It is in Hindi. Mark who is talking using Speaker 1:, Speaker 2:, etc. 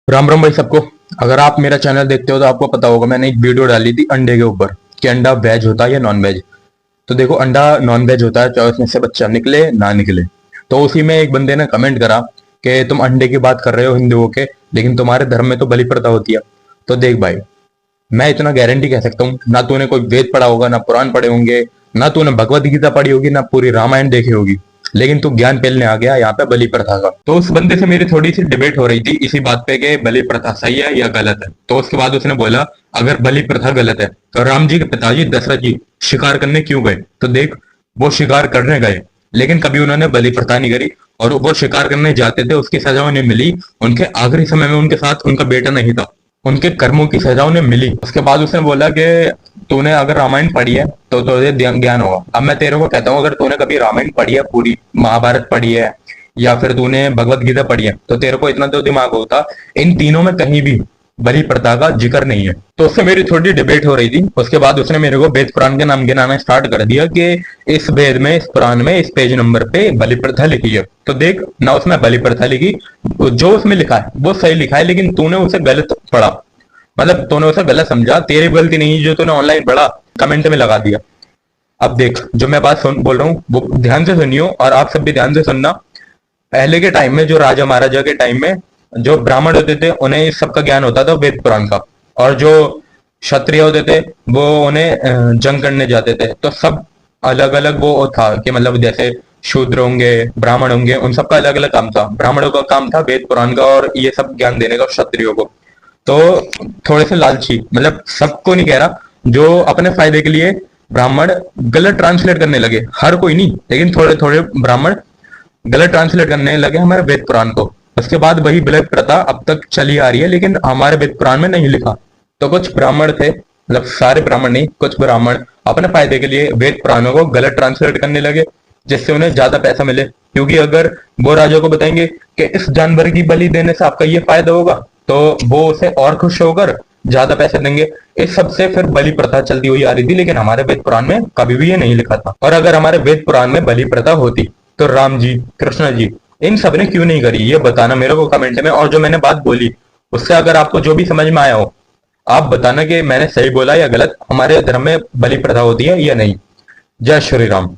Speaker 1: राम राम भाई सबको। अगर आप मेरा चैनल देखते हो तो आपको पता होगा मैंने एक वीडियो डाली थी अंडे के ऊपर कि अंडा वेज होता है या नॉन वेज। तो देखो, अंडा नॉन वेज होता है चाहे उसमें से बच्चा निकले ना निकले। तो उसी में एक बंदे ने कमेंट करा कि तुम अंडे की बात कर रहे हो हिंदुओं के, लेकिन तुम्हारे धर्म में तो बलि प्रथा होती है। तो देख भाई, मैं इतना गारंटी कह सकता हूँ, ना तूने कोई वेद पढ़ा होगा, ना पुराण पढ़े होंगे, ना तूने भगवत गीता पढ़ी होगी, ना पूरी रामायण देखी होगी, लेकिन तू ज्ञान पेलने आ गया यहाँ पे बलि प्रथा का। तो उस बंदे से मेरी थोड़ी सी डिबेट हो रही थी इसी बात पे कि बलि प्रथा सही है या गलत है। तो उसके बाद उसने बोला, अगर बलि प्रथा गलत है तो राम जी के पिताजी दशरथ जी शिकार करने क्यों गए? तो देख, वो शिकार करने गए, लेकिन कभी उन्होंने बलि प्रथा नहीं करी। और वो शिकार करने जाते थे, उसकी सजा उन्हें मिली। उनके आखिरी समय में उनके साथ उनका बेटा नहीं था, उनके कर्मों की सजा उन्हें मिली। उसके बाद उसने बोला कि तूने अगर रामायण पढ़ी है तो तुझे ज्ञान होगा। अब मैं तेरे को कहता हूँ, अगर तूने कभी रामायण पढ़ी है, पूरी महाभारत पढ़ी है, या फिर तूने भगवत गीता पढ़ी है, तो तेरे को इतना तो दिमाग होता, इन तीनों में कहीं भी बलि प्रथा का जिक्र नहीं है। तो उससे मेरी थोड़ी डिबेट हो रही थी। उसके बाद उसने मेरे को वेद पुराण के नाम गिनाना स्टार्ट कर दिया कि इस वेद में, इस पुराण में, इस पेज नंबर पे बलि प्रथा लिखी है। तो देख ना, उसमें बलि प्रथा लिखी, जो उसमें लिखा है वो सही लिखा है, लेकिन तूने उसे गलत पढ़ा। मतलब तूने उसे गलत समझा, तेरी गलती नहीं जो तूने ऑनलाइन पढ़ा, कमेंट में लगा दिया। अब देख, जो मैं बात सुन बोल रहा हूँ वो ध्यान से सुनियो, और आप सब भी ध्यान से सुनना। पहले के टाइम में, जो राजा महाराजा के टाइम में, जो ब्राह्मण होते थे उन्हें इस सब का ज्ञान होता था, वेद पुराण का। और जो क्षत्रिय होते थे वो उन्हें जंग करने जाते थे। तो सब अलग अलग वो था कि मतलब जैसे शूद्र होंगे, ब्राह्मण होंगे, उन सबका अलग अलग काम था। ब्राह्मणों का काम था वेद पुराण का और ये सब ज्ञान देने का क्षत्रियों को। तो थोड़े से लालची, मतलब सबको नहीं कह रहा, जो अपने फायदे के लिए ब्राह्मण गलत ट्रांसलेट करने लगे, हर कोई नहीं, लेकिन थोड़े थोड़े ब्राह्मण गलत ट्रांसलेट करने लगे हमारे वेद पुराण को। उसके बाद वही गलत प्रथा अब तक चली आ रही है, लेकिन हमारे वेद पुराण में नहीं लिखा। तो कुछ ब्राह्मण थे, मतलब सारे ब्राह्मण नहीं, कुछ ब्राह्मण अपने फायदे के लिए वेद पुराणों को गलत ट्रांसलेट करने लगे, जिससे उन्हें ज्यादा पैसा मिले। क्योंकि अगर वो राजा को बताएंगे कि इस जानवर की बलि देने से आपका ये फायदा होगा, तो वो उसे और खुश होकर ज्यादा पैसे देंगे। इस सबसे फिर बलि प्रथा चलती हुई आ रही थी, लेकिन हमारे वेद पुराण में कभी भी ये नहीं लिखा था। और अगर हमारे वेद पुराण में बलि प्रथा होती तो राम जी, कृष्ण जी, इन सब ने क्यों नहीं करी, ये बताना मेरे को कमेंट में। और जो मैंने बात बोली उससे अगर आपको जो भी समझ में आया हो, आप बताना कि मैंने सही बोला या गलत, हमारे धर्म में बलि प्रथा होती है या नहीं। जय श्री राम।